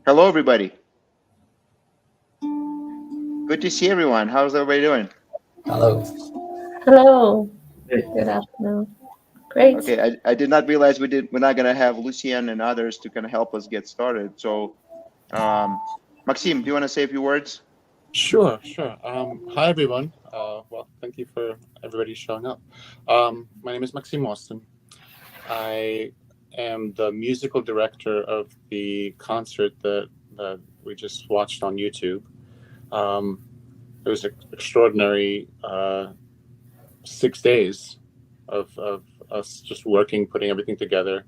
Hello, everybody. Good to see everyone. How's everybody doing? Hello. Hello. Hey. Good afternoon. Great. Okay, I did not realize we're not going to have Lucien and others to kind of help us get started. So, Maxim, do you want to say a few words? Sure. Hi, everyone. Well, thank you for everybody showing up. My name is Maxim Moston. I am the musical director of the concert that we just watched on YouTube. It was an extraordinary 6 days of us just working, putting everything together.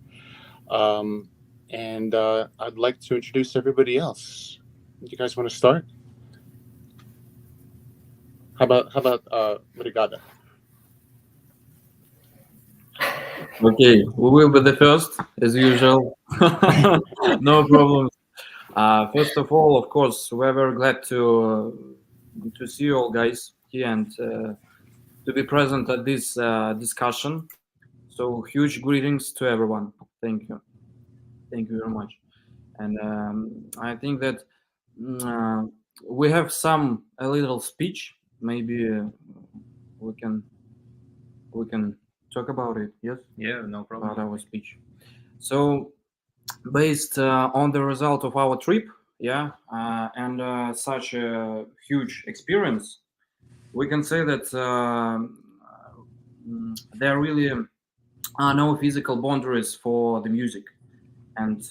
And I'd like to introduce everybody else. Do you guys want to start? How about Brigade? Okay, we will be the first, as usual. No problem. First of all, of course, we're very glad to see you all guys here and to be present at this discussion. So huge greetings to everyone. Thank you very much. And I think that we have a little speech. Maybe we can talk about it. Yes. Yeah, no problem. About our speech. So, based on the result of our trip, and such a huge experience, we can say that there really are no physical boundaries for the music, and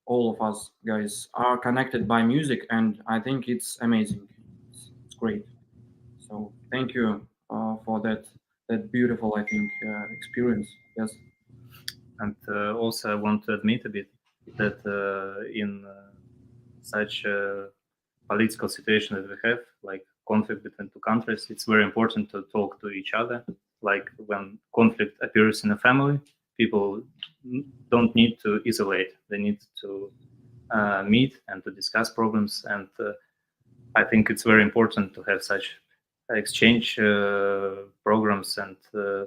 all of us guys are connected by music, and I think it's amazing. It's great. So thank you for that beautiful, I think, experience. Yes. And also I want to admit a bit that in such a political situation that we have, like conflict between two countries, it's very important to talk to each other. Like when conflict appears in a family, people don't need to isolate. They need to meet and to discuss problems. And I think it's very important to have such exchange programs and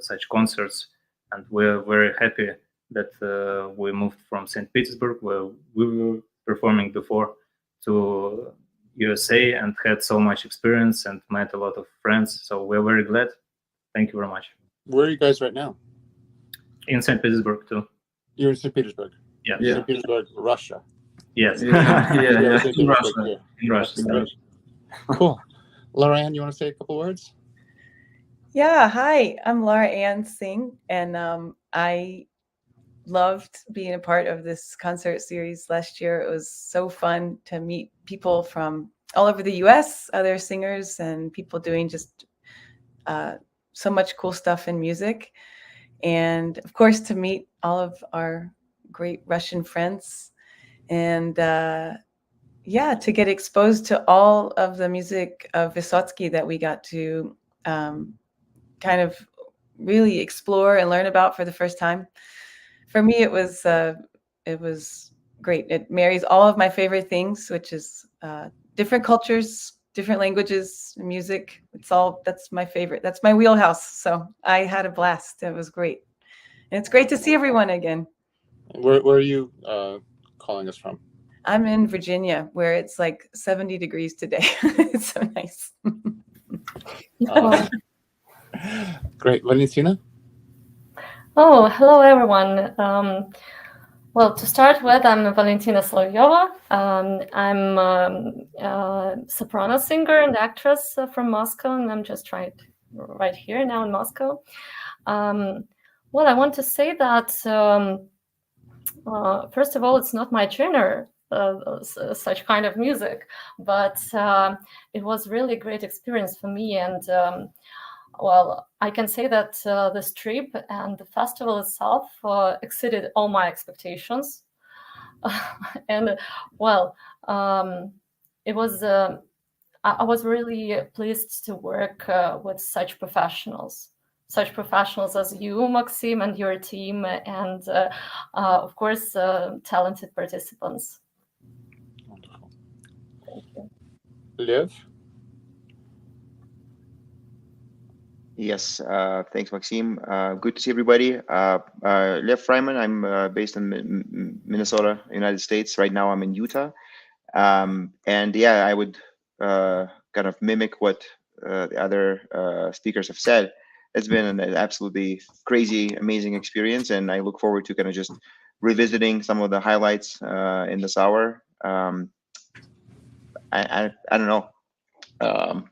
such concerts. And we're very happy that we moved from St. Petersburg, where we were performing before, to USA and had so much experience and met a lot of friends. So we're very glad. Thank you very much. Where are you guys right now? In St. Petersburg too. You're in St. Petersburg. Yeah. St. Petersburg, Russia. Yes. Yeah. In Russia. In Russia. Cool. Laura Ann, you want to say a couple words? Yeah, hi, I'm Laura Ann Singh, and I loved being a part of this concert series last year. It was so fun to meet people from all over the US, other singers and people doing just so much cool stuff in music. And of course, to meet all of our great Russian friends and to get exposed to all of the music of Vysotsky that we got to kind of really explore and learn about for the first time. For me, it was great. It marries all of my favorite things, which is different cultures, different languages, music. That's my favorite. That's my wheelhouse. So I had a blast. It was great. And it's great to see everyone again. Where are you calling us from? I'm in Virginia, where it's like 70 degrees today. It's so nice. Great. Valentina? Oh, hello, everyone. Well, to start with, I'm Valentina Solovyova. I'm a soprano singer and actress from Moscow, and I'm just right here now in Moscow. Well, I want to say that, first of all, it's not my genre, such kind of music, but it was really a great experience for me. And well, I can say that this trip and the festival itself exceeded all my expectations. And well, it was. I was really pleased to work with such professionals as you, Maxim, and your team, and of course, talented participants. Wonderful. Thank you. Lev? Yes, thanks, Maxim. Good to see everybody. Lev Frayman, I'm based in Minnesota, United States. Right now I'm in Utah. And yeah, I would kind of mimic what the other speakers have said. It's been an absolutely crazy, amazing experience, and I look forward to kind of just revisiting some of the highlights in this hour. I don't know.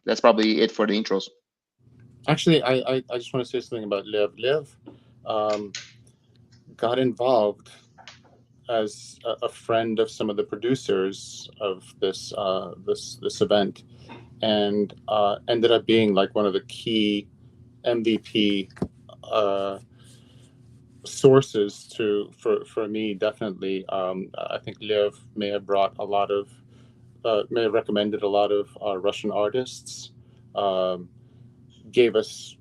That's probably it for the intros. Actually, I just want to say something about Lev. Lev got involved as a friend of some of the producers of this this event, and ended up being like one of the key MVP sources for me. Definitely, I think Lev may have brought a lot of may have recommended a lot of Russian artists. Gave us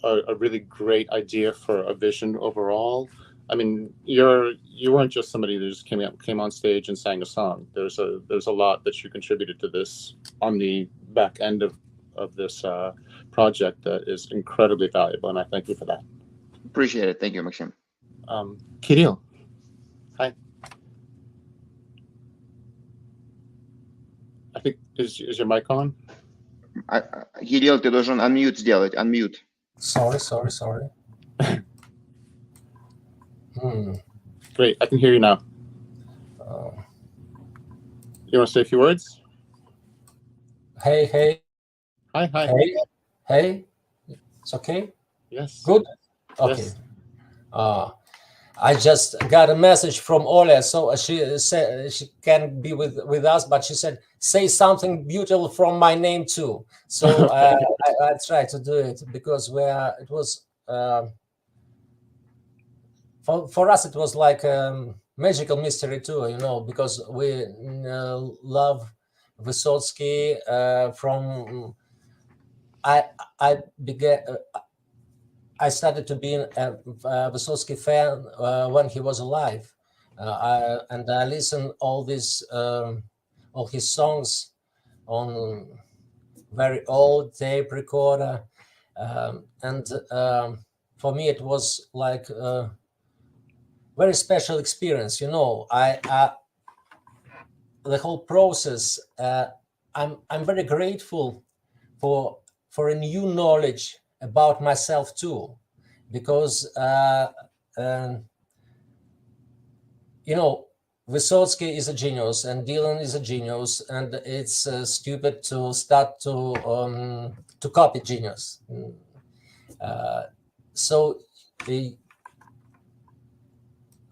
a really great idea for a vision overall. I mean, you weren't just somebody that just came on stage and sang a song. There's a lot that you contributed to this on the back end of this project that is incredibly valuable, and I thank you for that. Appreciate it. Thank you, Maxim. Kirill, hi. I think is your mic on? Кирилл, ты должен unmute сделать. Unmute. Sorry. Great, I can hear you now. You want to say a few words? Hey. Hi. Hey. It's okay? Yes. Good? Okay. Yes. I just got a message from Olga, so she said she can't be with us, but she said, say something beautiful from my name too. So I tried to do it because it was for us, it was like a magical mystery too, because we love Vysotsky from I started to be a Vysotsky fan when he was alive, and I listened all his songs on very old tape recorder, and for me it was like a very special experience. The whole process. I'm very grateful for a new knowledge about myself too, because Vysotsky is a genius and Dylan is a genius, and it's stupid to start to copy genius. So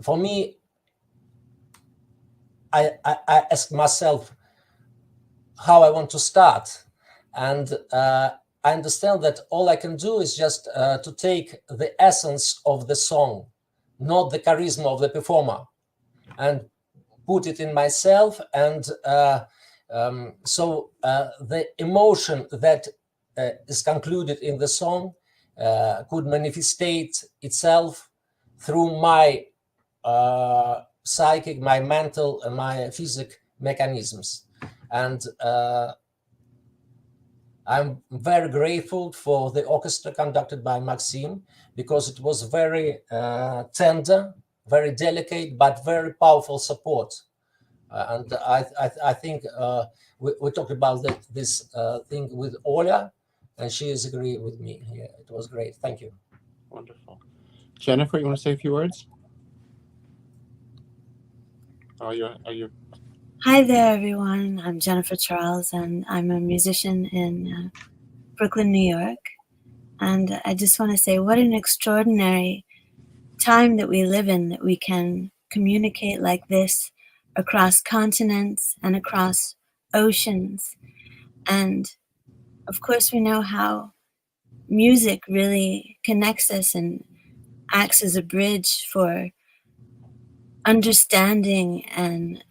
for me, I ask myself how I want to start, and I understand that all I can do is just to take the essence of the song, not the charisma of the performer, and put it in myself. And so the emotion that is concluded in the song could manifestate itself through my psychic, my mental, and my physic mechanisms. And I'm very grateful for the orchestra conducted by Maxim, because it was very tender, very delicate, but very powerful support. And I think we talked about this thing with Olga, and she is agreeing with me. Yeah, it was great. Thank you. Wonderful. Jennifer, you want to say a few words? Are you? Hi there, everyone. I'm Jennifer Charles, and I'm a musician in Brooklyn, New York. And I just want to say what an extraordinary time that we live in, that we can communicate like this across continents and across oceans. And of course, we know how music really connects us and acts as a bridge for understanding and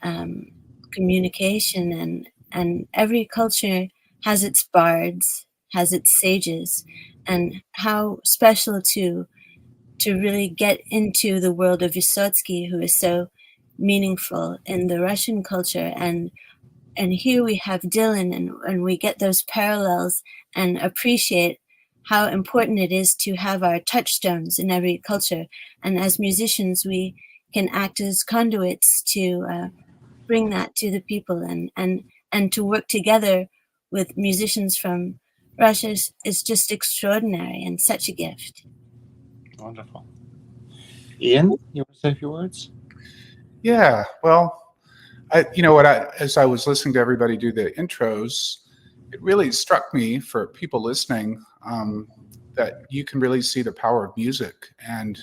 communication, and every culture has its bards, has its sages, and how special to really get into the world of Vysotsky, who is so meaningful in the Russian culture. And here we have Dylan, and we get those parallels and appreciate how important it is to have our touchstones in every culture. And as musicians, we can act as conduits to bring that to the people, and to work together with musicians from Russia is just extraordinary and such a gift. Wonderful. Ian, you want to say a few words? Yeah, well, as I was listening to everybody do the intros, it really struck me, for people listening, that you can really see the power of music. And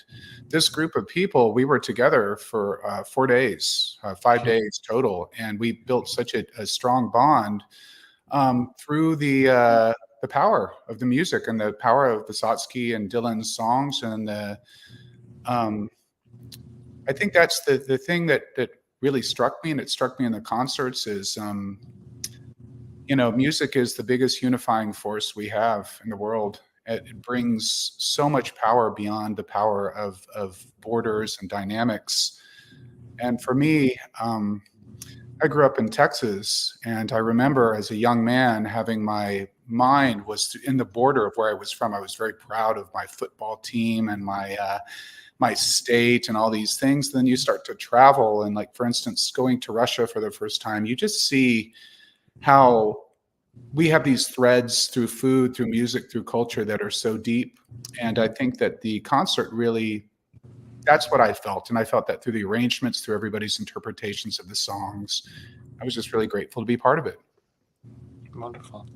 this group of people, we were together for 4 days, 5 days total, and we built such a strong bond through the power of the music and the power of Vysotsky and Dylan's songs. And I think that's the thing that really struck me, and it struck me in the concerts, is music is the biggest unifying force we have in the world. It brings so much power beyond the power of borders and dynamics. And for me, I grew up in Texas, and I remember as a young man having my mind was in the border of where I was from. I was very proud of my football team and my state and all these things. Then you start to travel, and, like, for instance, going to Russia for the first time, you just see how we have these threads through food, through music, through culture that are so deep. And I think that the concert really, that's what I felt. And I felt that through the arrangements, through everybody's interpretations of the songs. I was just really grateful to be part of it. Wonderful.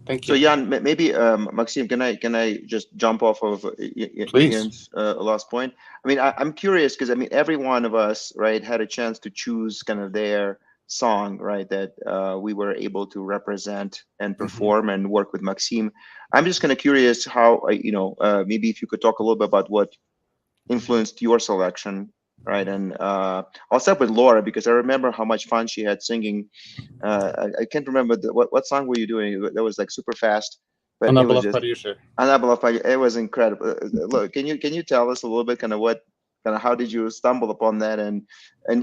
Thank you. So Jan, maybe Maxim, can I just jump off of Ian's last point? I mean, I'm curious, because I mean, every one of us, right, had a chance to choose kind of their song, right, that we were able to represent and perform and work with Maxim. I'm just kind of curious how, maybe if you could talk a little bit about what influenced your selection, right? And I'll start with Laura, because I remember how much fun she had singing. I can't remember what song were you doing that was like super fast, but it was just it was incredible. Look, can you tell us a little bit how did you stumble upon that? And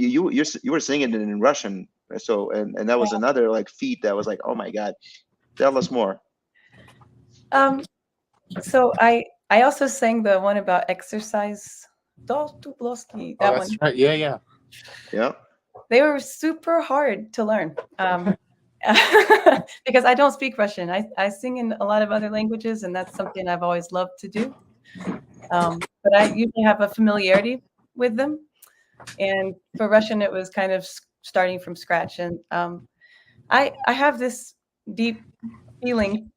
you were singing it in Russian, so and that was another like feat that was like, oh my God, tell us more. So I also sang the one about exercise. That one. Right. Yeah. They were super hard to learn because I don't speak Russian. I sing in a lot of other languages, and that's something I've always loved to do. But I usually have a familiarity with them. And for Russian, it was kind of starting from scratch. And I have this deep feeling,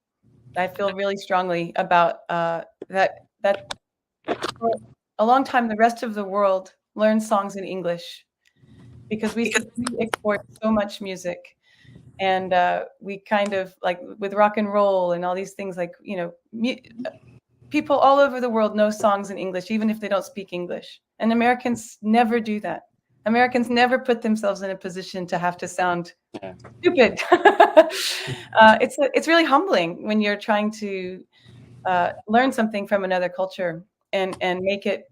I feel really strongly about that for a long time, the rest of the world learned songs in English because we export so much music. And we kind of, like with rock and roll and all these things, like, people all over the world know songs in English, even if they don't speak English. And Americans never do that. Americans never put themselves in a position to have to sound stupid. It's really humbling when you're trying to learn something from another culture and make it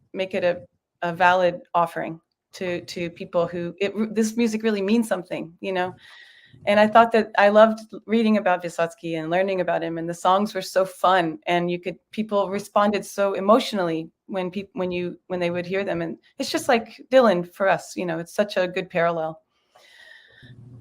a valid offering to people who this music really means something, And I thought that I loved reading about Vysotsky and learning about him, and the songs were so fun, and people responded so emotionally when they would hear them, and it's just like Dylan for us, it's such a good parallel.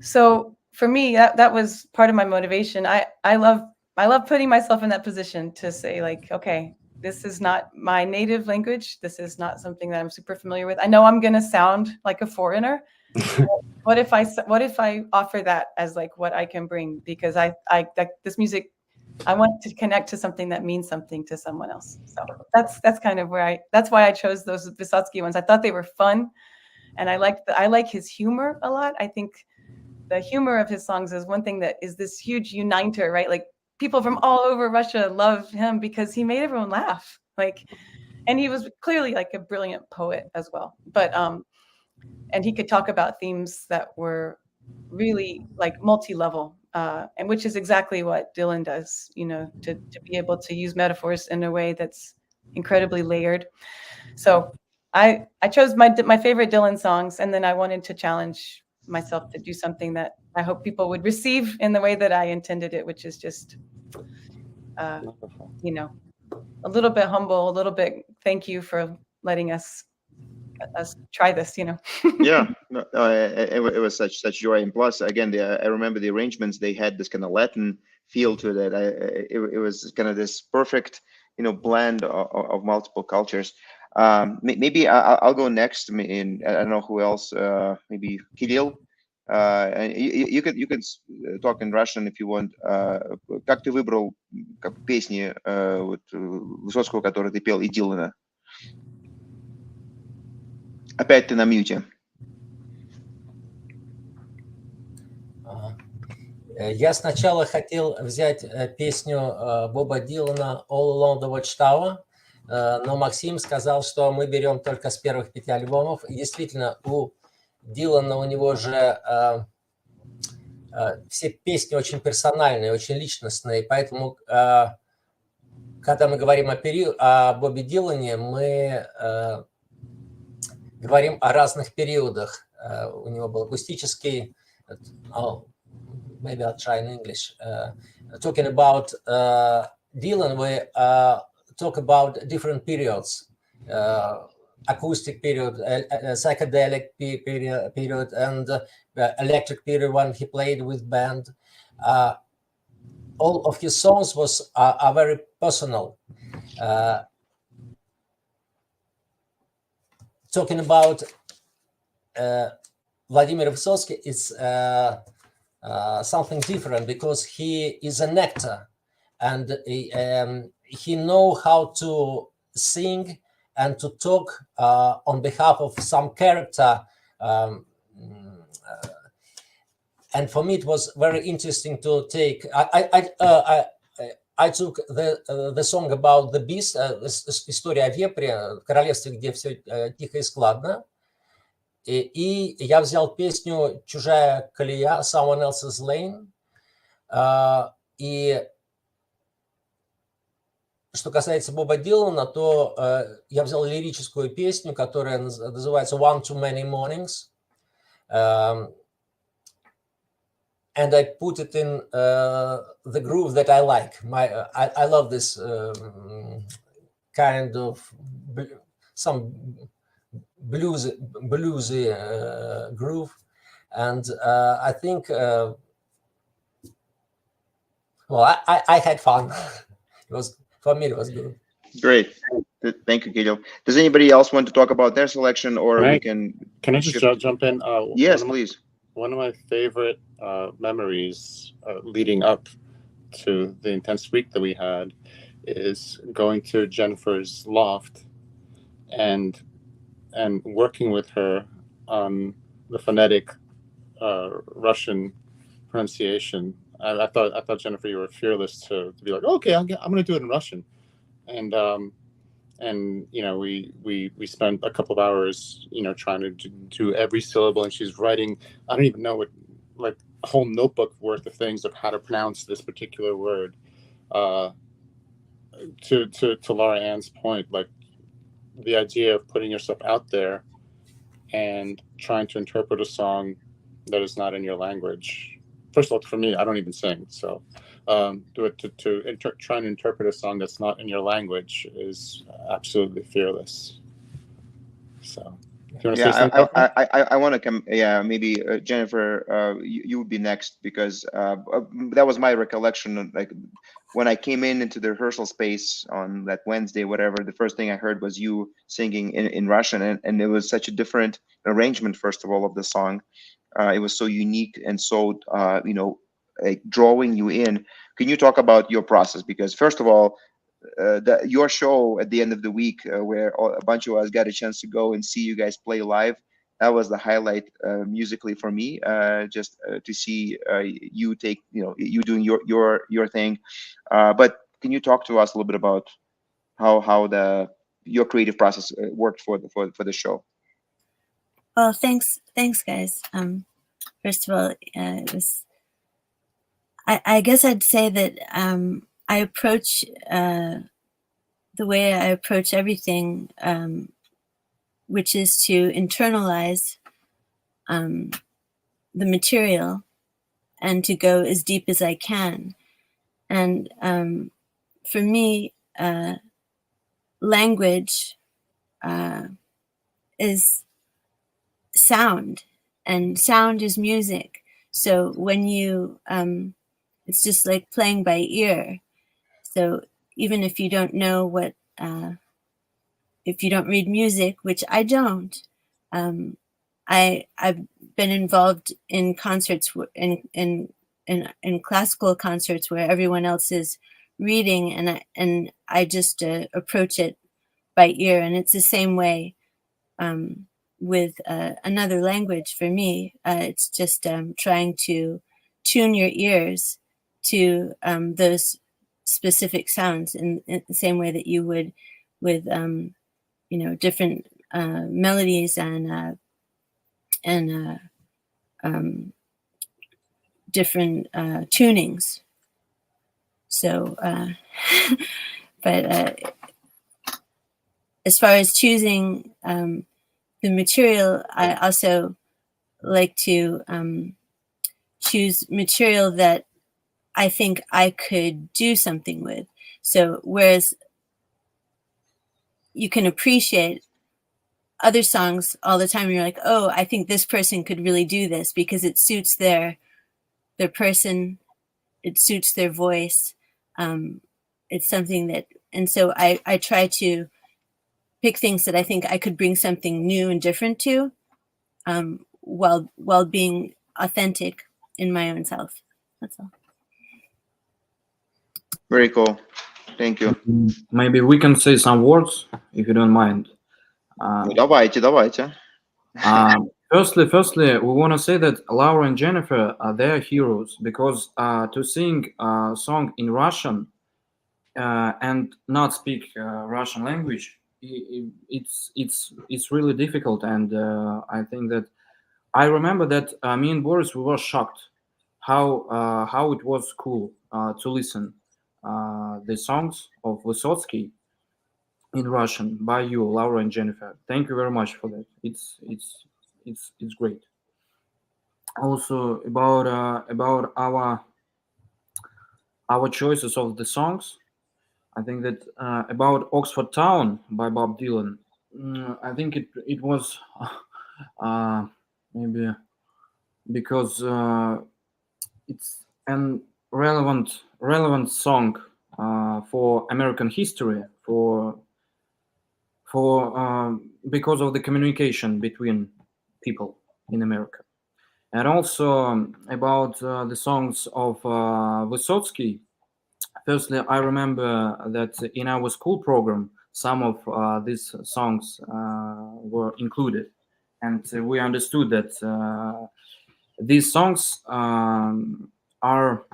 So for me, that was part of my motivation. I love putting myself in that position to say, like, okay, this is not my native language. This is not something that I'm super familiar with. I know I'm going to sound like a foreigner. What if I offer that as like what I can bring? Because this music, I want to connect to something that means something to someone else. So that's kind of that's why I chose those Vysotsky ones. I thought they were fun, and I like his humor a lot. I think the humor of his songs is one thing that is this huge uniter, right? Like, people from all over Russia love him because he made everyone laugh. And he was clearly like a brilliant poet as well. But and he could talk about themes that were really like multi-level, and which is exactly what Dylan does, to be able to use metaphors in a way that's incredibly layered. So I chose my favorite Dylan songs, and then I wanted to challenge myself to do something that I hope people would receive in the way that I intended it, which is just, a little bit humble, a little bit thank you for letting us try this, Yeah, no, it was such joy, and plus, again, I remember the arrangements. They had this kind of Latin feel to it. It was kind of this perfect, blend of multiple cultures. Maybe I'll go next. I don't know who else. Maybe Kirill. And you could talk in Russian if you want. Как ты выбрал песни вот Высоцкого, которые ты пел, и Дилана? Опять ты на мьюте. Я сначала хотел взять песню Боба Дилана «All Along the Watchtower», но Максим сказал, что мы берем только с первых 5 альбомов. И действительно, у Дилана, у него же все песни очень персональные, очень личностные. Поэтому, когда мы говорим о Бобе Дилане, мы говорим о разных периодах. У него был акустический... Maybe I'll try in English. Talking about Dylan, we talk about different periods. Acoustic period, psychedelic period, and electric period when he played with band. All of his songs are very personal. Talking about Vladimir Vysotsky, it's something different because he is an actor, and he know how to sing and to talk on behalf of some character. And for me, it was very interesting to take. I took the song about the beast, история о вепре, королевстве, где все тихо и складно. И я взял песню «Чужая колея», «Someone Else's Lane». И что касается Боба Дилана, то я взял лирическую песню, которая называется «One Too Many Mornings». And I put it in the groove that I like. I love this kind of some bluesy groove, and I think I had fun. For me it was good. Great, thank you, Kirill. Does anybody else want to talk about their selection, or we can I just jump in? Yes, please. One of my favorite memories leading up to the intense week that we had is going to Jennifer's loft and working with her on the phonetic Russian pronunciation. I thought Jennifer, you were fearless to be like, okay, I'm going to do it in Russian, and we spent a couple of hours trying to do every syllable, and she's writing, I don't even know what, like a whole notebook worth of things of how to pronounce this particular word. To Laura Ann's point, like the idea of putting yourself out there and trying to interpret a song that is not in your language. First of all, for me, I don't even sing, so try and interpret a song that's not in your language is absolutely fearless. So, if you want to say something? I want to come. Yeah, maybe Jennifer, you would be next, because that was my recollection. Like when I came into the rehearsal space on that Wednesday, whatever, the first thing I heard was you singing in Russian, and it was such a different arrangement. First of all, of the song, it was so unique and so like drawing you in. Can you talk about your process? Because first of all, your show at the end of the week, where a bunch of us got a chance to go and see you guys play live, that was the highlight musically for me. Just to see you take, you doing your thing. But can you talk to us a little bit about how your creative process worked for the show? Well, thanks guys. First of all, it was. I guess I'd say that I approach the way I approach everything, which is to internalize the material and to go as deep as I can. And for me, language is sound, and sound is music. So when you, it's just like playing by ear. So even if you don't know what, if you don't read music, which I don't, I've been involved in concerts in classical concerts where everyone else is reading, and I just approach it by ear, and it's the same way with another language for me. It's just trying to tune your ears to those specific sounds in the same way that you would with different melodies and different tunings. So, but as far as choosing the material, I also like to choose material that I think I could do something with. So whereas you can appreciate other songs all the time, and you're like, oh, I think this person could really do this because it suits their person, it suits their voice. It's something that, and so I try to pick things that I think I could bring something new and different to, while being authentic in my own self. That's all. Very cool. Thank you. Maybe we can say some words, if you don't mind. Давайте. Firstly, we want to say that Laura and Jennifer are their heroes, because to sing a song in Russian and not speak Russian language, it's really difficult. And I think that I remember that me and Boris, we were shocked how it was cool to listen the songs of Vysotsky in Russian by you, Laura and Jennifer. Thank you very much for that. It's great. Also about our choices of the songs, I think that about Oxford Town by Bob Dylan, I think it was maybe because it's an relevant song for American history, for because of the communication between people in America. And also about the songs of Vysotsky. Firstly, I remember that in our school program, some of these songs were included, and we understood that these songs are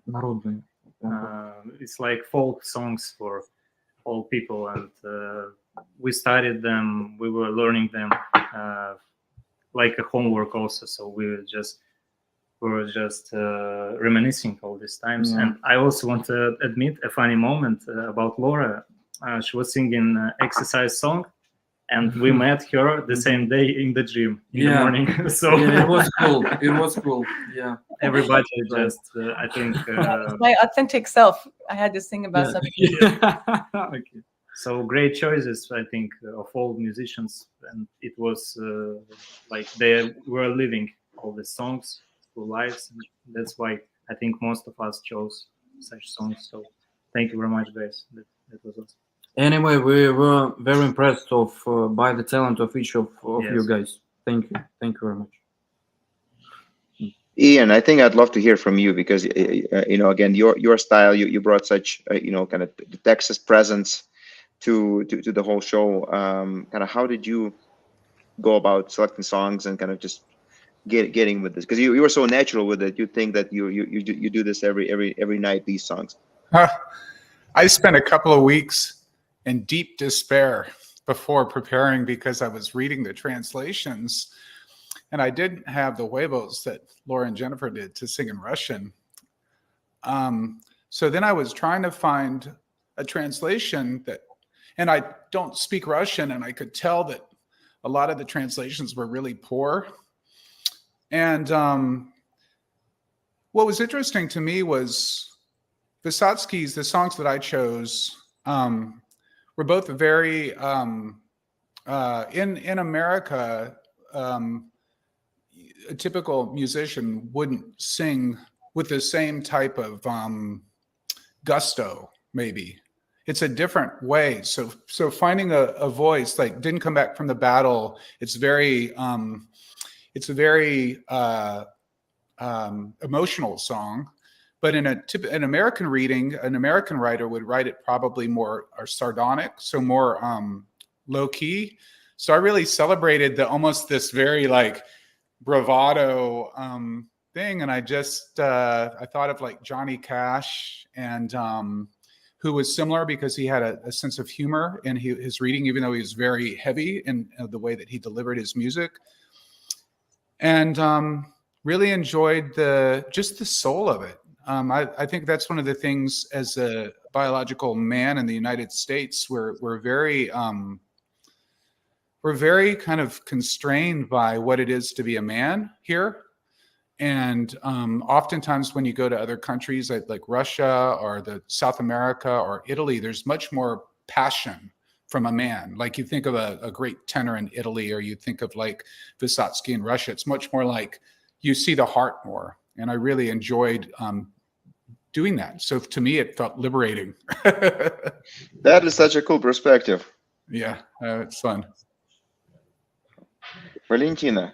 народные. It's like folk songs for all people, and we studied them. We were learning them like a homework also. So we were just reminiscing all these times. Yeah. And I also want to admit a funny moment about Laura. She was singing an exercise song, and we met her the same day in the gym in the morning. So yeah, it was cool. It was cool. Yeah. Everybody just, I think. My authentic self. I had to sing about something. Okay. So great choices, I think, of all musicians, and it was like they were living all the songs through lives, and that's why I think most of us chose such songs. So thank you very much, guys. That was awesome. Anyway, we were very impressed by the talent of each of Yes. you guys. Thank you very much. Ian, I think I'd love to hear from you, because again, your style, you brought such kind of the Texas presence to the whole show. Kind of how did you go about selecting songs and kind of just getting with this? Because you were so natural with it. You think that you do this every night, these songs. I spent a couple of weeks in deep despair before preparing, because I was reading the translations and I didn't have the huevos that Laura and Jennifer did to sing in Russian. So then I was trying to find a translation and I don't speak Russian, and I could tell that a lot of the translations were really poor. And what was interesting to me was Vysotsky's, the songs that I chose, were both very, in America, a typical musician wouldn't sing with the same type of gusto, maybe. It's a different way. So finding a voice, like Didn't Come Back from the Battle, it's a very emotional song. But in an American reading, an American writer would write it probably more sardonic, so more low key. So I really celebrated almost this very like bravado thing, and I just I thought of like Johnny Cash, and who was similar because he had a sense of humor in his reading, even though he was very heavy in the way that he delivered his music, and really enjoyed the soul of it. I think that's one of the things as a biological man in the United States, we're very kind of constrained by what it is to be a man here. And oftentimes when you go to other countries like Russia or South America or Italy, there's much more passion from a man. Like you think of a great tenor in Italy, or you think of like Vysotsky in Russia, it's much more like you see the heart more. And I really enjoyed doing that. So to me, it felt liberating. That is such a cool perspective. Yeah, it's fun. Valentina,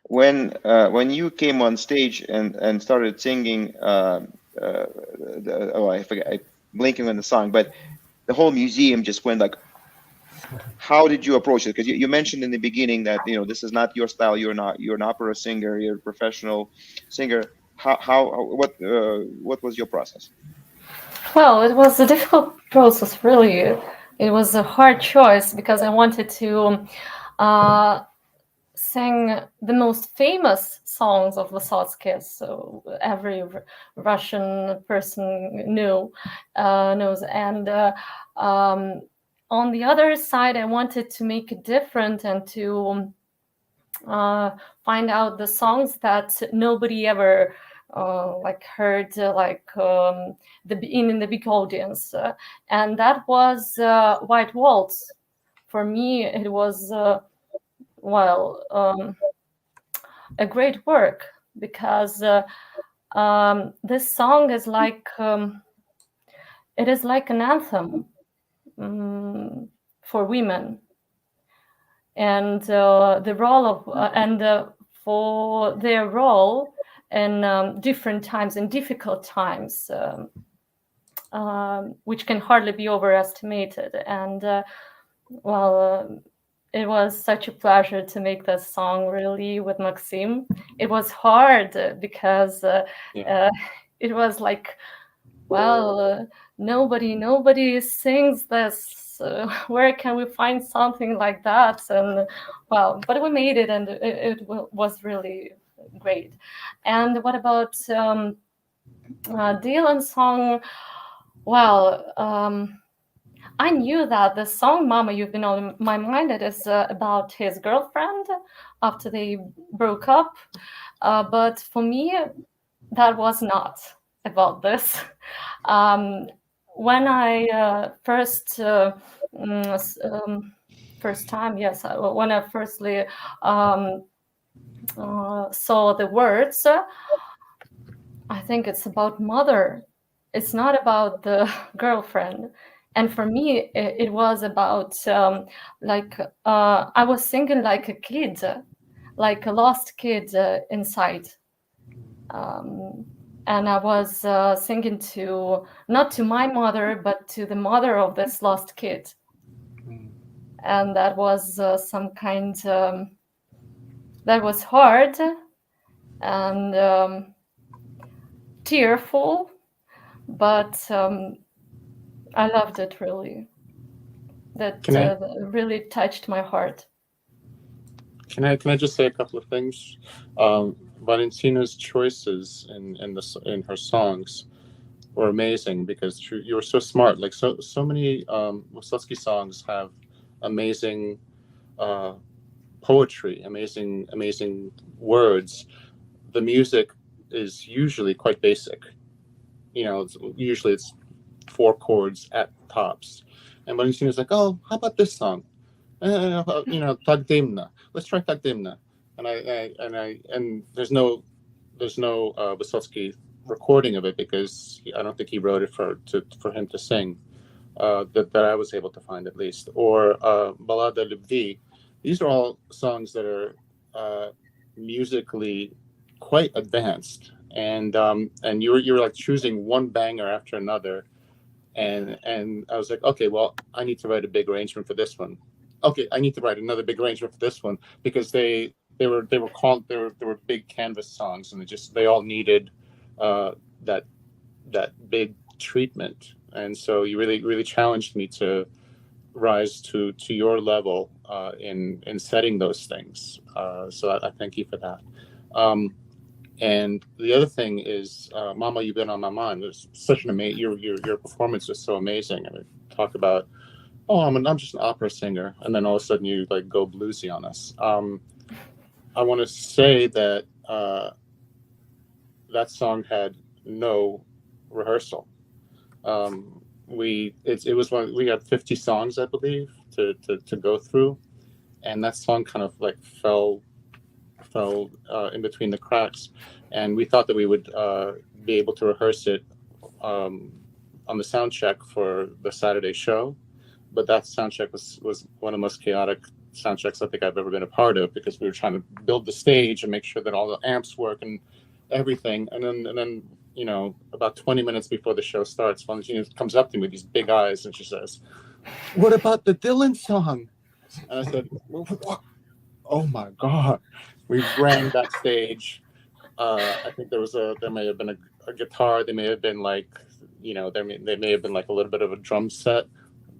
when you came on stage and started singing, I forget, I'm blanking on the song, but the whole museum just went like, how did you approach it? Because you mentioned in the beginning that, you know, this is not your style. You're an opera singer. You're a professional singer. What was your process? Well, it was a difficult process, really. It was a hard choice because I wanted to sing the most famous songs of Vysotsky, so every Russian person knows. And on the other side, I wanted to make it different and to find out the songs that nobody ever heard, in the big audience, and that was White Waltz. For me, it was a great work because this song is like it is like an anthem for women, and the role of for their role in different times, in difficult times, which can hardly be overestimated. And it was such a pleasure to make this song really with Maxim. It was hard because it was like, nobody sings this. Where can we find something like that? And but we made it, and it was really great. And what about Dylan's song? I knew that the song "Mama, You've Been on My Mind" it is about his girlfriend after they broke up. But for me, that was not about this. When I when I firstly saw the words, I think it's about mother. It's not about the girlfriend. And for me, it was about I was singing like a kid, like a lost kid inside. And I was singing not to my mother, but to the mother of this lost kid. And that was some kind, that was hard and tearful, but I loved it really. That really touched my heart. Can I just say a couple of things? Valentina's choices in her songs were amazing because you were so smart. Like so many Vysotsky songs have amazing poetry, amazing words. The music is usually quite basic, usually it's 4 chords at tops. And Valentina's like, oh, how about this song? Tagdimna. Let's try Tagdimna. And there's no Vysotsky recording of it because I don't think he wrote it for him to sing. That I was able to find at least, or Balada Любви. These are all songs that are musically quite advanced, and you were like choosing one banger after another, and I was like, okay, well, I need to write a big arrangement for this one. Okay, I need to write another big arrangement for this one because they were big canvas songs, and they all needed that big treatment. And so you really challenged me to rise to your level in setting those things. So I thank you for that. And the other thing is, Mama, You've Been on My Mind. There's such an amazing. Your performance was so amazing. I mean, talk about, I'm just an opera singer, and then all of a sudden you like go bluesy on us. I want to say that that song had no rehearsal. We got 50 songs, I believe, to go through, and that song kind of like fell in between the cracks, and we thought that we would be able to rehearse it on the sound check for the Saturday show, but that sound check was one of the most chaotic sound checks I think I've ever been a part of, because we were trying to build the stage and make sure that all the amps work and everything, and then about 20 minutes before the show starts, Valentina comes up to me with these big eyes and she says, "What about the Dylan song?" And I said, "What? Oh my God!" We ran backstage. I think there may have been a guitar. There may have been like, they may have been like a little bit of a drum set,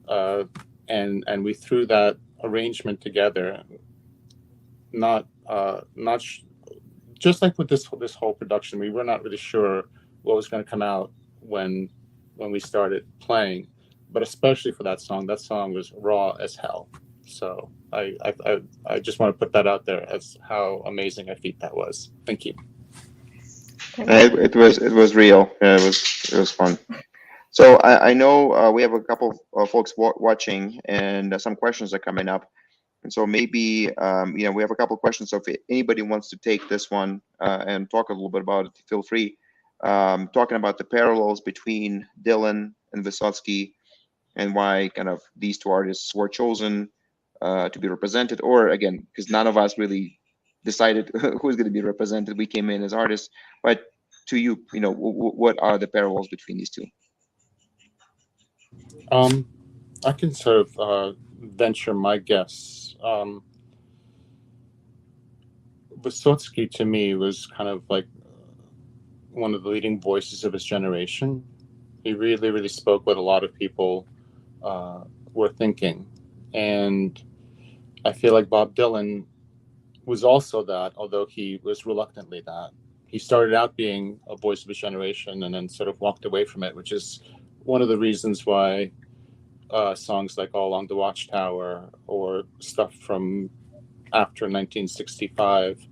and we threw that arrangement together. Just like with this whole production, we were not really sure what was going to come out when we started playing, but especially for that song was raw as hell. So I just want to put that out there as how amazing a feat that was. Thank you. It was real. Yeah, it was fun. So I know we have a couple of folks watching, and some questions are coming up. And so maybe we have a couple of questions. So if anybody wants to take this one and talk a little bit about it, feel free. Talking about the parallels between Dylan and Vysotsky, and why kind of these two artists were chosen to be represented, or again, because none of us really decided who's going to be represented. We came in as artists, but to you, what are the parallels between these two? I can sort of venture my guess. Vysotsky to me was kind of like one of the leading voices of his generation. He really, really spoke what a lot of people were thinking. And I feel like Bob Dylan was also that, although he was reluctantly that. He started out being a voice of his generation and then sort of walked away from it, which is one of the reasons why songs like All Along the Watchtower or stuff from after 1965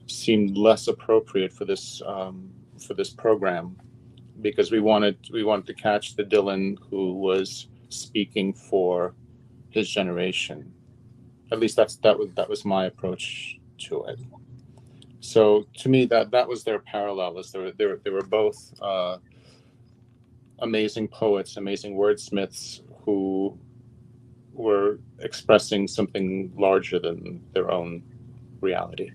seemed less appropriate for this program, because we wanted to catch the Dylan who was speaking for his generation. At least that was my approach to it. So to me, that was their parallel. Is they were both amazing poets, amazing wordsmiths who were expressing something larger than their own reality.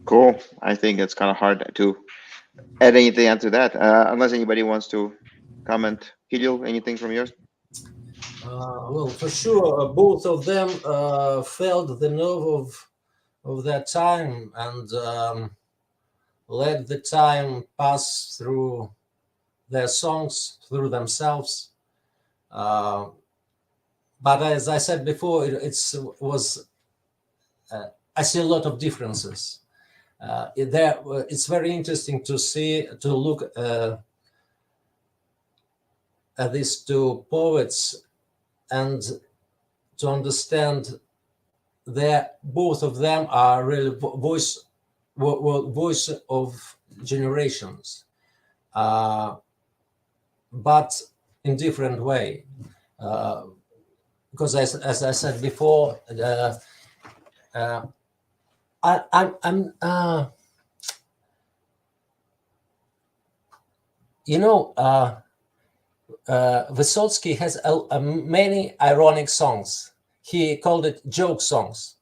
Cool. I think it's kind of hard to add anything onto that, unless anybody wants to comment. Kirill, anything from yours? Well, for sure, both of them felt the nerve of their time and let the time pass through their songs, through themselves. But as I said before, I see a lot of differences. It's very interesting to look at these two poets and to understand that both of them are really voice voice of generations, but in different way. Because as I said before, I'm Vysotsky has many ironic songs. He called it joke songs.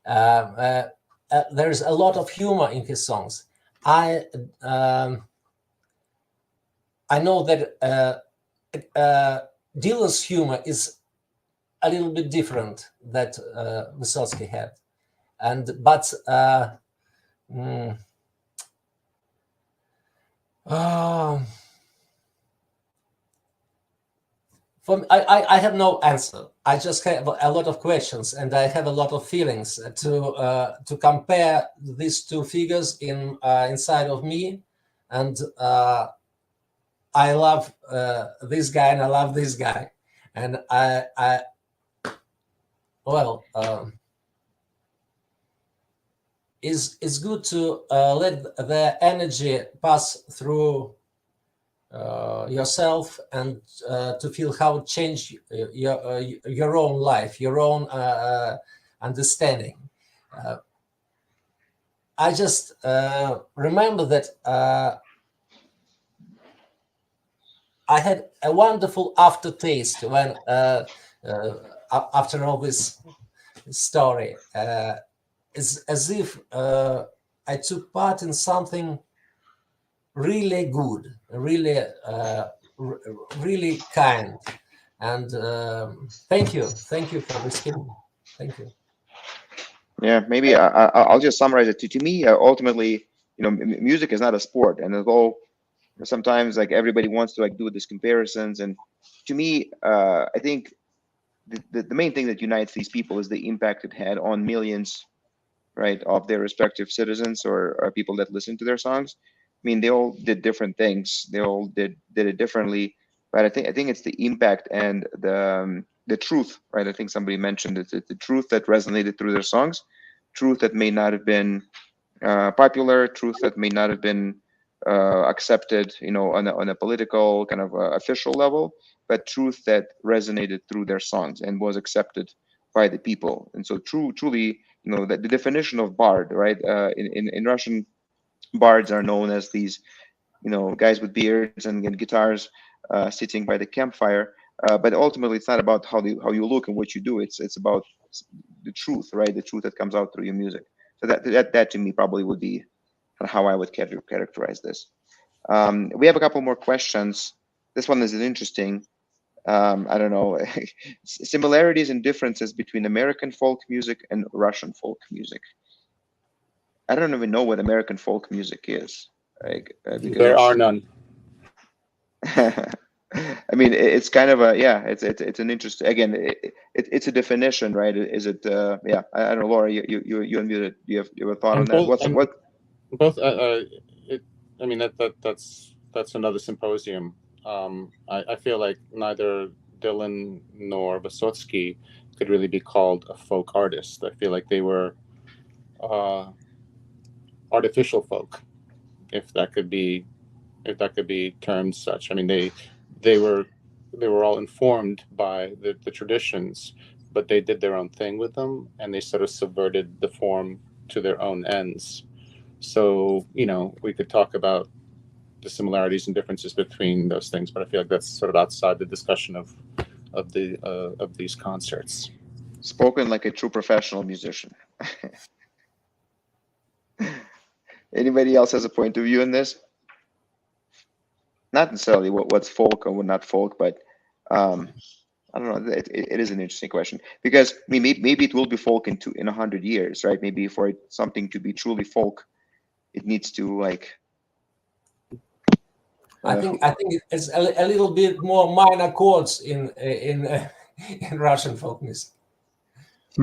There's a lot of humor in his songs. I know that Dylan's humor is a little bit different that Vysotsky had, but I have no answer. I just have a lot of questions, and I have a lot of feelings to compare these two figures inside of me, and I love this guy and I love this guy, and it's good to let the energy pass through yourself and to feel how it changed your own life, your own understanding. I just remember that I had a wonderful aftertaste when after all this story. It's as if I took part in something really good, really kind, and thank you for this film. Thank you. Yeah, maybe I'll just summarize it. To me, ultimately, music is not a sport, and although sometimes like everybody wants to like do these comparisons, and to me, I think the main thing that unites these people is the impact it had on millions, right, of their respective citizens or people that listen to their songs. I mean, they all did different things. They all did it differently, but I think it's the impact and the truth, right? I think somebody mentioned it's the truth that resonated through their songs, truth that may not have been popular, truth that may not have been accepted, on a political kind of official level, but truth that resonated through their songs and was accepted by the people. And so truly, the definition of bard, right? In Russian, bards are known as these, guys with beards and guitars sitting by the campfire. But ultimately, it's not about how you look and what you do. It's about the truth, right? The truth that comes out through your music. So that to me probably would be how I would characterize this. We have a couple more questions. This one is interesting. I don't know, similarities and differences between American folk music and Russian folk music. I don't even know what American folk music is. There are none. I mean, it's kind of it's an interesting. Again, it's a definition, right? Is it? Yeah, I don't know, Laura. You unmuted. You have a thought on that? Both. I mean that's another symposium. I feel like neither Dylan nor Vysotsky could really be called a folk artist. I feel like they were artificial folk, if that could be termed such. I mean, they were all informed by the traditions, but they did their own thing with them, and they sort of subverted the form to their own ends. So we could talk about the similarities and differences between those things, but I feel like that's sort of outside the discussion of these concerts. Spoken like a true professional musician. Anybody else has a point of view in this? Not necessarily what's folk or what not folk, but I don't know. It is an interesting question because maybe it will be folk in 100 years, right? Maybe for something to be truly folk, it needs to like. I think it's a little bit more minor chords in Russian folk music.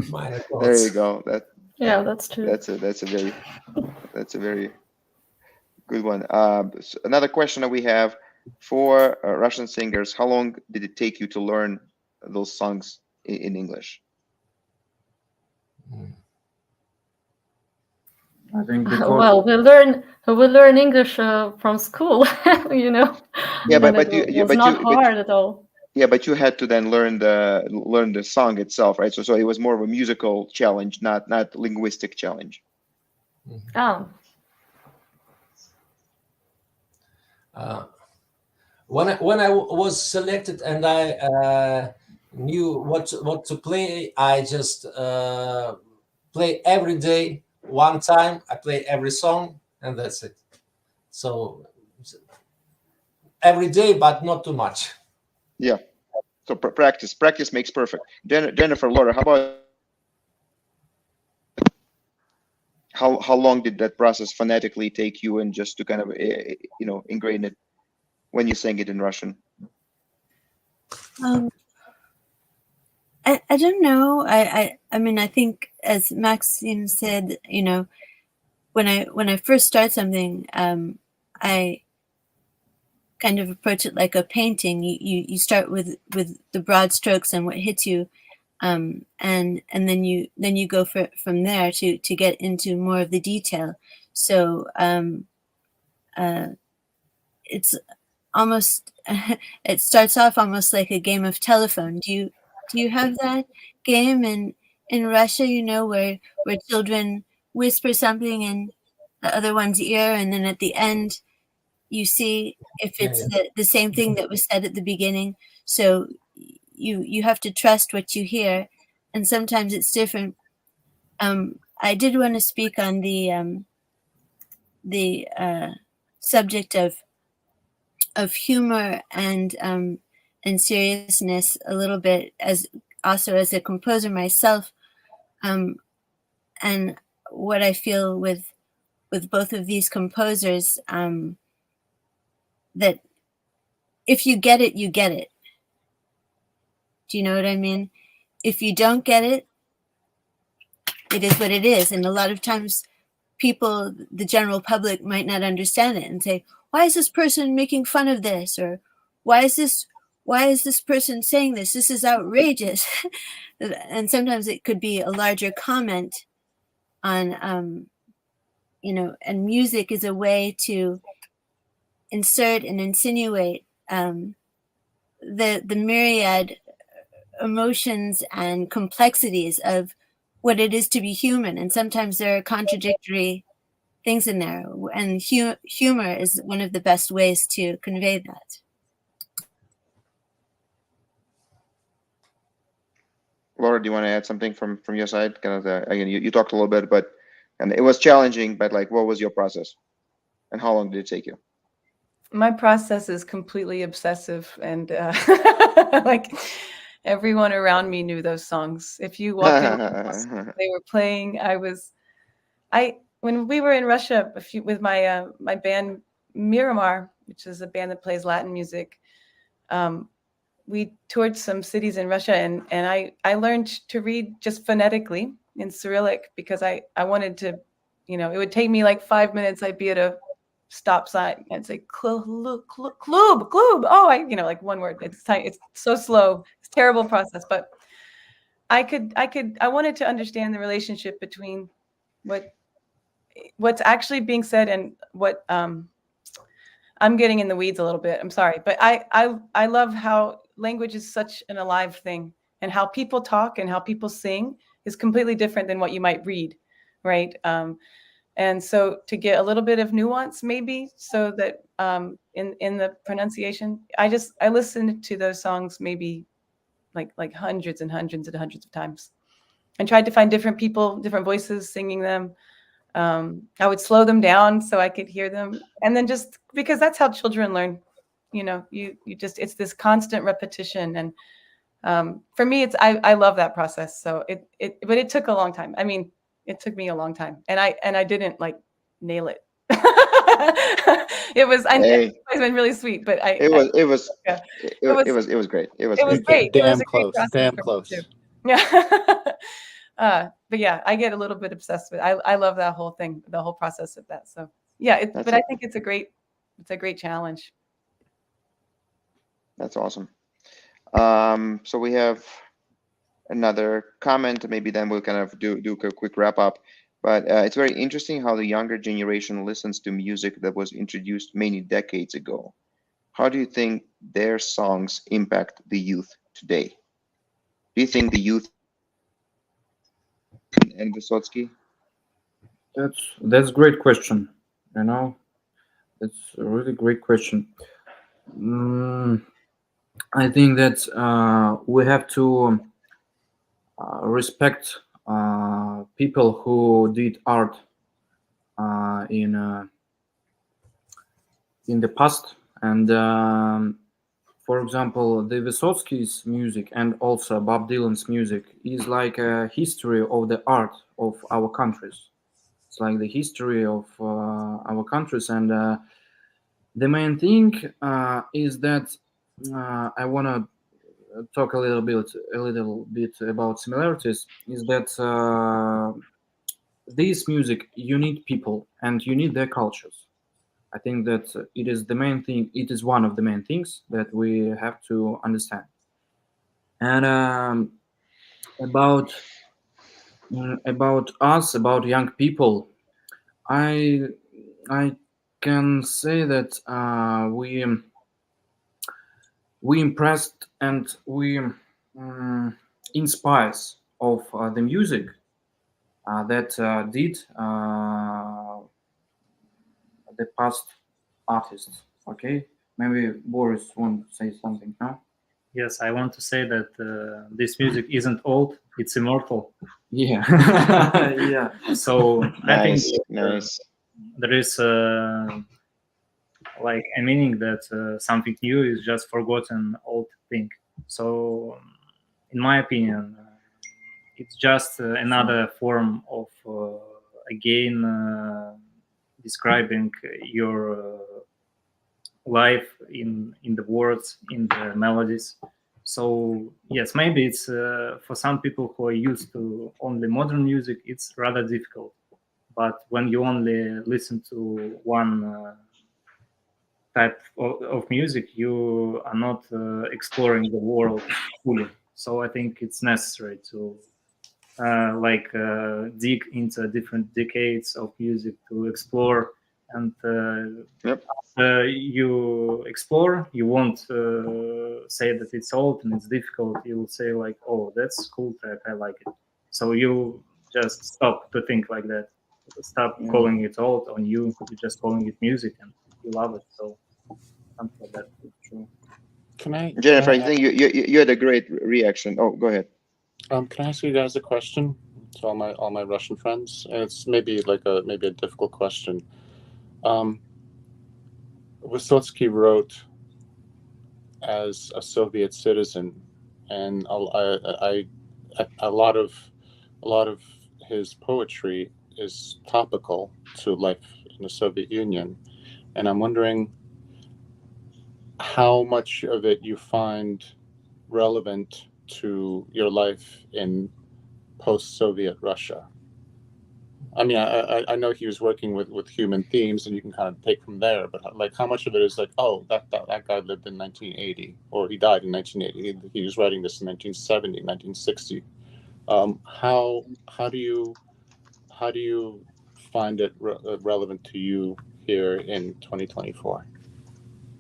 Minor chords. There you go. That's true. That's a very good one. So another question that we have for Russian singers: how long did it take you to learn those songs in English? I think because Well, we learn English from school, you know. Yeah, And but it you was not hard at all. yeah, but you had to then learn the song itself, right? So it was more of a musical challenge, not linguistic challenge. Oh, When I was selected and I knew what to play, I just play every day one time. I play every song, and that's it. So every day, but not too much. Yeah. So practice makes perfect. Jennifer, Laura, how about how long did that process phonetically take you, and just to kind of ingrain it when you sang it in Russian? I don't know. I mean, I think, as Maxim said, you know, when I first start something, I kind of approach it like a painting. You start with the broad strokes and what hits you, and then you go from there to get into more of the detail. So it's almost it starts off almost like a game of telephone. Do you have that game in Russia, you know, where children whisper something in the other one's ear, and then at the end you see if it's the same thing that was said at the beginning. So you have to trust what you hear, and sometimes it's different. I did want to speak on the subject of humor and seriousness a little bit, as also as a composer myself, and what I feel with both of these composers, that if you get it, you get it. Do you know what I mean? If you don't get it, it is what it is. And a lot of times people, the general public, might not understand it and say, why is this person making fun of this? Or why is this person saying this? This is outrageous. And sometimes it could be a larger comment on, you know, and music is a way to insert and insinuate the myriad emotions and complexities of what it is to be human. And sometimes there are contradictory things in there, and humor is one of the best ways to convey that. Laura, do you want to add something from your side? Kind of again, you talked a little bit, but and it was challenging, but like, what was your process, and how long did it take you? My process is completely obsessive, and like everyone around me knew those songs. If you walk in, they were playing. When we were in Russia with my my band Miramar, which is a band that plays Latin music, we toured some cities in Russia, and I learned to read just phonetically in Cyrillic, because I wanted to, you know, it would take me like 5 minutes. I'd be at a stop sign and say klub. Oh, like one word. It's so slow. It's a terrible process, but I wanted to understand the relationship between what's actually being said and what I'm getting in the weeds a little bit. I'm sorry, but I love how language is such an alive thing, and how people talk and how people sing is completely different than what you might read, right? And so to get a little bit of nuance, maybe, so that in the pronunciation, I listened to those songs maybe like hundreds and hundreds and hundreds of times, and tried to find different people, different voices singing them. I would slow them down so I could hear them, and then just because that's how children learn, you know, you just, it's this constant repetition. And for me, I love that process. So but it took a long time. I mean, it took me a long time, and I didn't like nail it. It's been really sweet, but it was great. It was great. Damn close. Damn close. Yeah. But yeah, I get a little bit obsessed with it. I love that whole thing, the whole process of that. So yeah, but I think it's a great challenge. That's awesome. So we have another comment. Maybe then we'll kind of do a quick wrap up. But it's very interesting how the younger generation listens to music that was introduced many decades ago. How do you think their songs impact the youth today? Do you think the youth and Vysotsky? That's a great question. You know, it's a really great question. I think that we have to respect people who did art in the past, and for example, the Vysotsky's music and also Bob Dylan's music is like a history of the art of our countries. It's like the history of our countries, and the main thing is that I want to talk a little bit about similarities. Is that this music, you need people and you need their cultures. I think that it is the main thing. It is one of the main things that we have to understand. And about us, about young people, I can say that we impressed and we inspires of the music that did the past artists. Okay, maybe Boris want to say something now. Yes, I want to say that this music isn't old; it's immortal. Yeah, yeah. So I think Nice. there is like a meaning that something new is just forgotten old thing. So, in my opinion, it's just another form of again describing your life in the words, in the melodies. So yes, maybe it's for some people who are used to only modern music, it's rather difficult. But when you only listen to one type of music, you are not exploring the world fully. So I think it's necessary to dig into different decades of music to explore. And Yep. you explore, you won't say that it's old and it's difficult. You will say like, oh, that's cool track, I like it. So you just stop to think like that. Stop calling it old on you. You're just calling it music and you love it. So something like that. True. Jennifer, I think you had a great reaction. Oh, go ahead. Can I ask you guys a question to all my Russian friends? And it's maybe a difficult question. Vysotsky wrote as a Soviet citizen, and a lot of his poetry is topical to life in the Soviet Union, and I'm wondering how much of it you find relevant to your life in post-Soviet Russia. I mean, I know he was working with human themes, and you can kind of take from there. But like, how much of it is like, oh, that guy lived in 1980, or he died in 1980. He was writing this in 1970, 1960. How do you find it relevant to you here in 2024?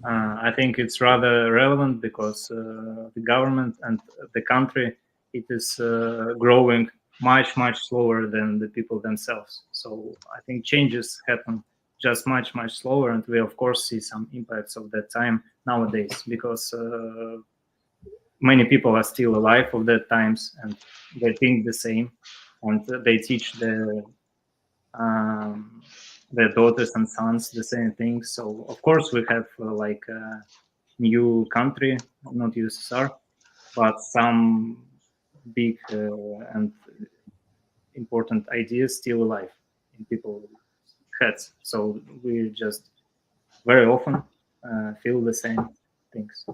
I think it's rather relevant because the government and the country, it is growing much slower than the people themselves. So I think changes happen just much slower, and we of course see some impacts of that time nowadays because many people are still alive of that times and they think the same, and they teach their daughters and sons the same things. So of course we have like a new country, not USSR, but some big and important ideas still alive in people's heads. So we just very often feel the same things.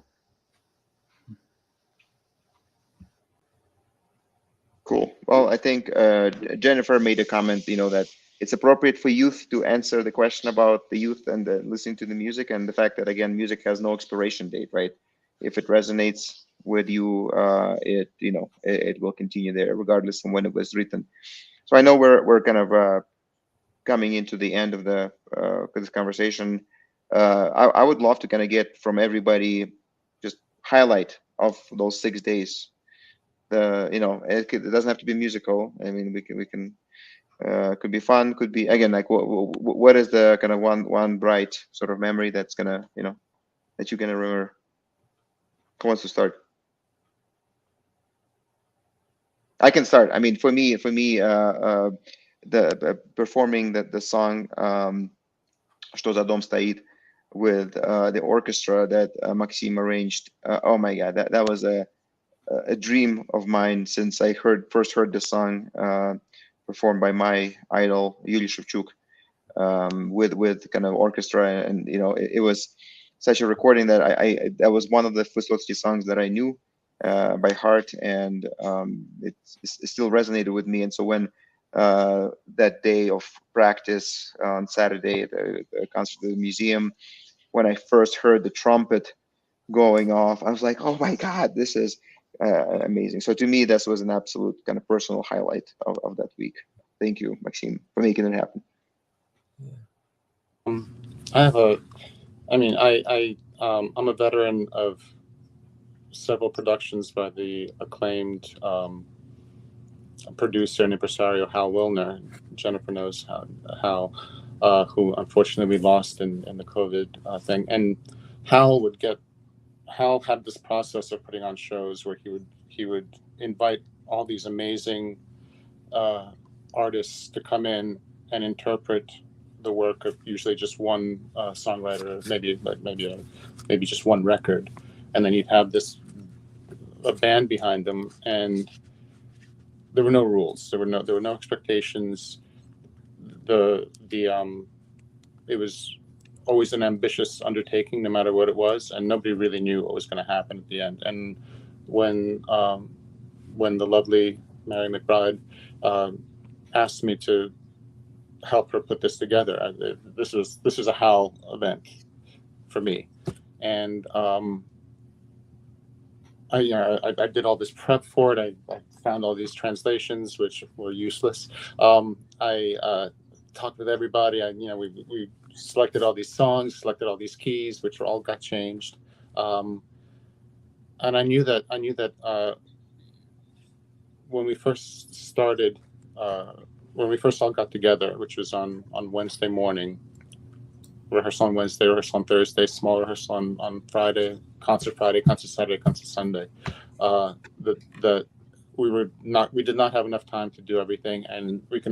Cool. Well, I think Jennifer made a comment, that it's appropriate for youth to answer the question about the youth and listening to the music, and the fact that, again, music has no expiration date, right? If it resonates with you, it will continue there regardless of when it was written. So I know we're kind of coming into the end of the this conversation. I would love to kind of get from everybody just highlight of those 6 days. It doesn't have to be musical. I mean, we can could be fun, could be, again, like what is the kind of one bright sort of memory that's gonna, that you're gonna remember? Who wants to start? I can start. I mean, for me, the performing the song "Что за дом стоит" with the orchestra that Maxim arranged. Oh my God, that was a dream of mine since I first heard the song performed by my idol Yuri Shevchuk with kind of orchestra, and it was such a recording that that was one of the Vysotsky songs that I knew by heart, and it still resonated with me. And so when that day of practice on Saturday at the concert at the museum, when I first heard the trumpet going off, I was like, oh my God, this is amazing. So to me, this was an absolute kind of personal highlight of that week. Thank you, Maxim, for making it happen. I'm a veteran of several productions by the acclaimed producer and impresario Hal Wilner. Jennifer knows how who unfortunately we lost in the COVID thing. And Hal had this process of putting on shows where he would invite all these amazing artists to come in and interpret the work of usually just one songwriter, maybe just one record, and then you'd have a band behind them, and there were no rules, there were no expectations. It was always an ambitious undertaking, no matter what it was, and nobody really knew what was going to happen at the end. And when the lovely Mary McBride asked me to help her put this together, this was a Hal event for me, and I did all this prep for it. I found all these translations which were useless. I talked with everybody. We selected all these songs, selected all these keys, which all got changed. And I knew that when we first started, when we first all got together, which was on Wednesday morning, rehearsal on Wednesday, rehearsal on Thursday, small rehearsal on Friday, concert Saturday, concert Sunday. We did not have enough time to do everything, and this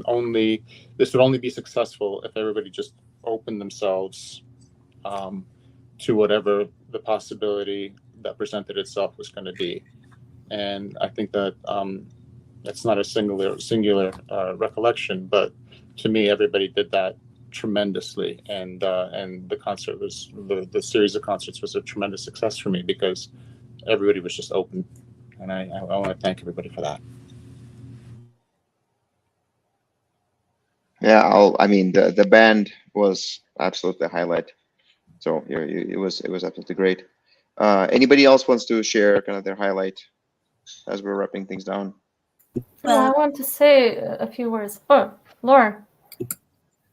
would only be successful if everybody just opened themselves to whatever the possibility that presented itself was going to be. And I think that it's not a singular recollection, but to me, everybody did that tremendously, and the concert was the series of concerts was a tremendous success for me because everybody was just open, and I want to thank everybody for that. Yeah, the band was absolutely a highlight. So it was absolutely great. Anybody else wants to share kind of their highlight as we're wrapping things down? Well, I want to say a few words. Oh, Laura,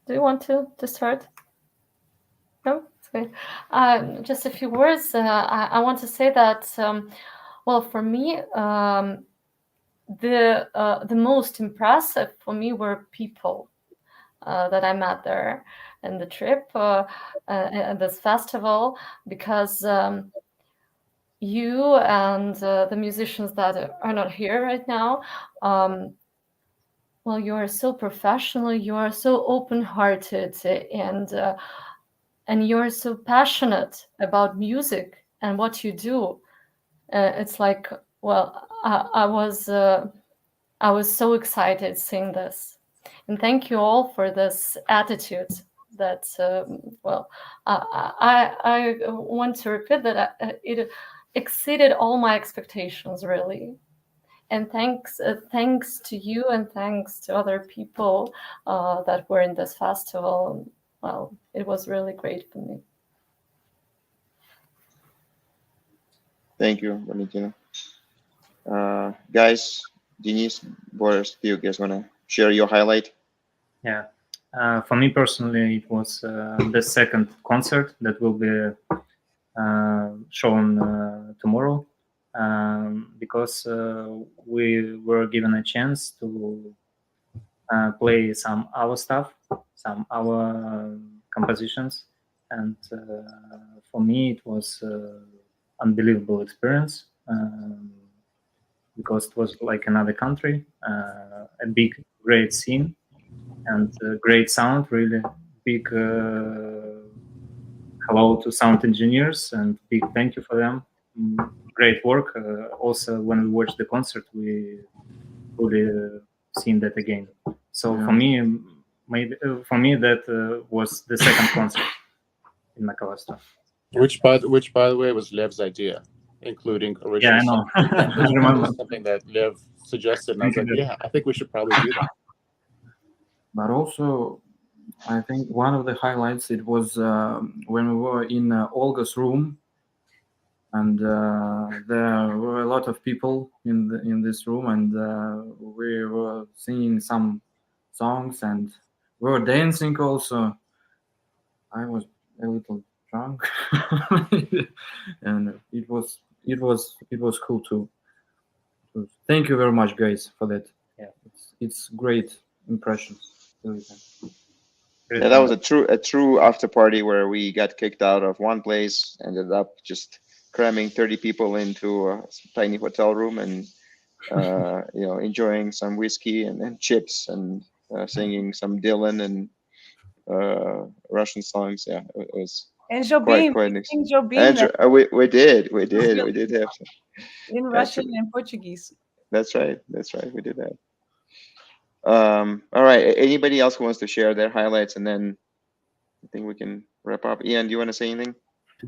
do you want to start? No, it's okay. Just a few words. I want to say that, well, for me, the most impressive for me were people that I met there in the trip at this festival, because you and the musicians that are not here right now, well, you are so professional, you are so open-hearted, and you're so passionate about music and what you do. It's like, well, I was so excited seeing this, and thank you all for this attitude. That well, I want to repeat that it exceeded all my expectations, really. And thanks to you, and thanks to other people that were in this festival. Well, it was really great for me. Thank you, Valentina. Guys, Denise, Boris, do you guys want to share your highlight? Yeah. For me personally, it was the second concert that will be shown tomorrow, because we were given a chance to play some our stuff, some our compositions, and for me it was unbelievable experience, because it was like another country, a big, great scene, and great sound, really big hello to sound engineers and big thank you for them. Great work. Also, when we watched the concert, we really seen that again. So for me, that was the second concert in Makalasta. Which by the way was Lev's idea, including original. Yeah, I know. I remember something that Lev suggested, and I was like, yeah, I think we should probably do that. But also, I think one of the highlights, it was when we were in Olga's room, and there were a lot of people in this room, and we were singing some songs, and we were dancing also. I was a little drunk, and it was cool too. So thank you very much, guys, for that. Yeah, it's great impressions. Yeah, that was a true after party where we got kicked out of one place, ended up just cramming 30 people into a tiny hotel room, and enjoying some whiskey and chips, and singing some Dylan and Russian songs. Yeah, it was And Jobim, we did have some in Russian and Portuguese. That's right, we did that. All right, anybody else who wants to share their highlights, and then I think we can wrap up. Ian, do you want to say anything? I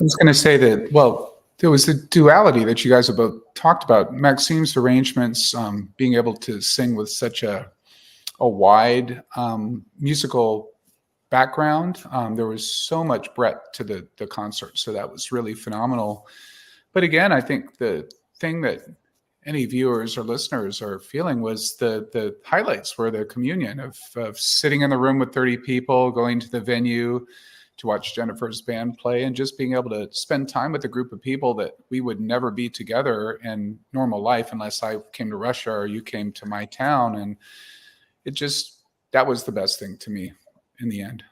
was going to say that, well, there was the duality that you guys have both talked about. Maxim's arrangements, being able to sing with such a wide musical background. There was so much breadth to the concert, so that was really phenomenal. But again, I think the thing that any viewers or listeners are feeling was the highlights were the communion of sitting in the room with 30 people, going to the venue to watch Jennifer's band play, and just being able to spend time with a group of people that we would never be together in normal life unless I came to Russia or you came to my town. And that was the best thing to me in the end.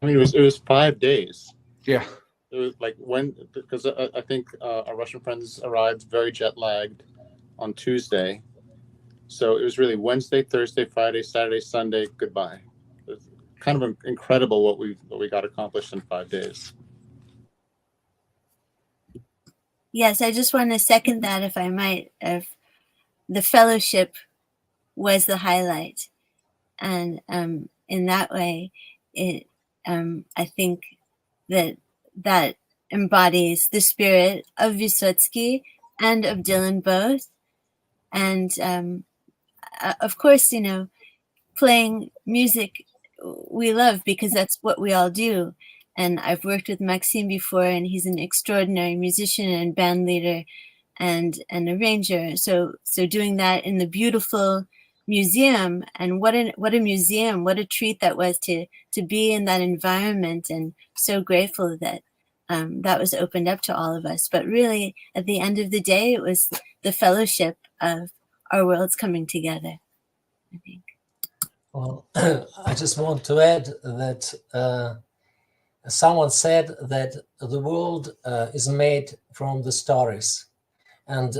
I mean, it was 5 days. Yeah. It was like because I think our Russian friends arrived very jet lagged on Tuesday. So it was really Wednesday, Thursday, Friday, Saturday, Sunday, goodbye. It was kind of incredible what we got accomplished in 5 days. Yes, I just want to second that, if I might. If the fellowship was the highlight, and in that way, it I think that embodies the spirit of Vysotsky and of Dylan both. And of course, playing music we love because that's what we all do. And I've worked with Maxim before, and he's an extraordinary musician and band leader and an arranger. So doing that in the beautiful museum, and what a museum, what a treat that was to be in that environment, and so grateful that that was opened up to all of us. But really, at the end of the day, it was the fellowship of our worlds coming together, I think. Well, I just want to add that someone said that the world is made from the stories. And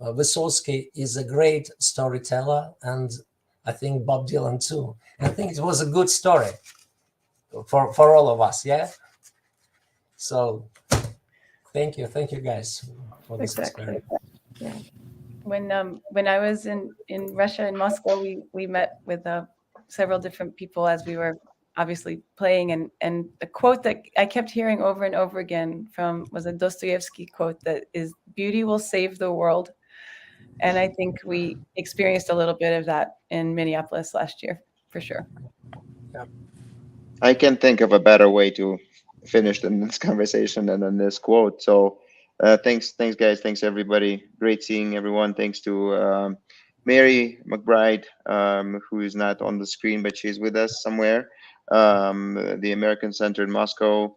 Vysotsky is a great storyteller, and I think Bob Dylan too. And I think it was a good story for all of us, yeah? So thank you guys for this experience. Yeah. When I was in Russia, in Moscow, we met with several different people as we were obviously playing, and the quote that I kept hearing over and over again was a Dostoevsky quote that is, "Beauty will save the world." And I think we experienced a little bit of that in Minneapolis last year, for sure. Yeah. I can't think of a better way to finish this conversation than on this quote. So thanks guys, thanks everybody. Great seeing everyone. Thanks to Mary McBride, who is not on the screen, but she's with us somewhere. The American Center in Moscow.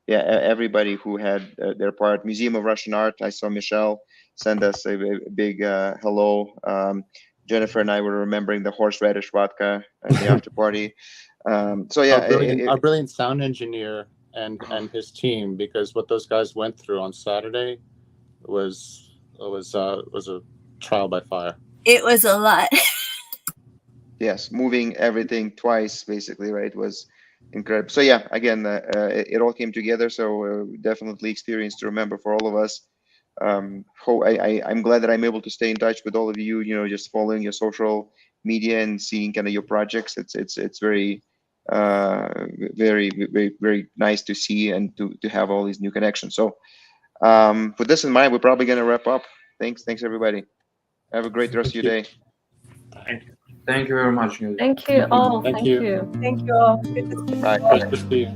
Everybody who had their part. Museum of Russian Art. I saw Michelle send us a big hello. Jennifer and I were remembering the horseradish vodka at the after party. So yeah, our brilliant sound engineer and his team, because what those guys went through on Saturday was a trial by fire. It was a lot. Yes, moving everything twice, basically, right, was incredible. So yeah, again, it all came together. So definitely experience to remember for all of us. I'm glad that I'm able to stay in touch with all of you. You know, just following your social media and seeing kind of your projects. It's very, very nice to see and to have all these new connections. So with this in mind, we're probably going to wrap up. Thanks everybody. Have a great rest of your day. Thank you. Thank you very much. Thank you all. Thank you. Thank you all. Good to see you. Bye. Nice to see you.